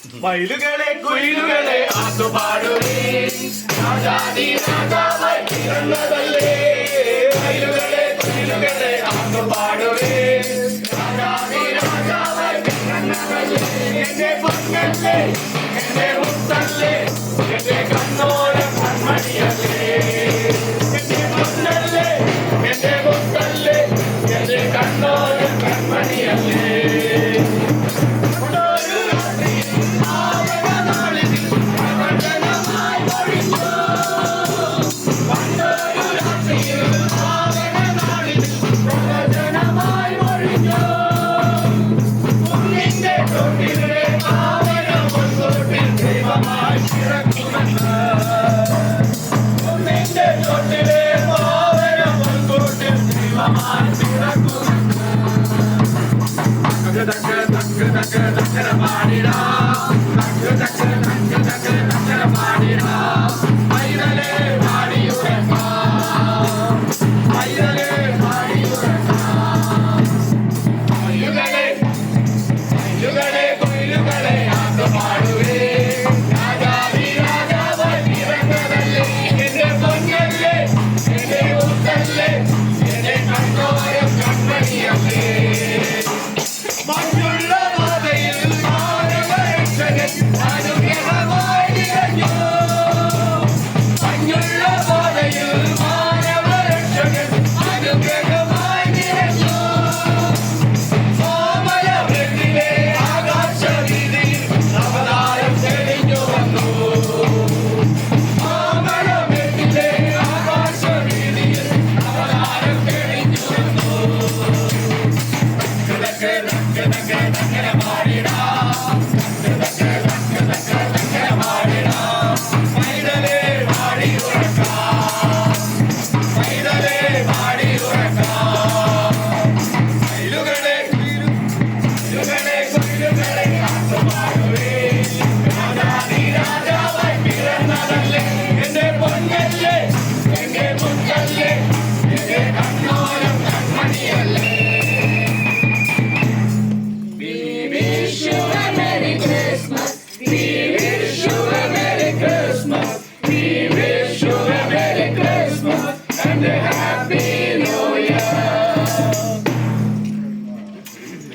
മയിലുകളെ കുയിലുകളെ ആട്ടുപാടുവേ രാജാതി രാജാവായി പിറന്നതല്ലേ മയിലുകളെ കുയിലുകളെ ആട്ടുപാടുവേ രാജാതി രാജാവായി പിറന്നതല്ലേ എന്റെ പൊന്നല്ലേ എന്റെ മുത്തല്ലേ എന്റെ കണ്ണോര കൺമണിയല്ലേ എന്റെ പൊന്നല്ലേ എന്റെ മുത്തല്ലേ എന്റെ കണ്ണോര കൺമണിയല്ലേ Daka daka daka daka daka daka daka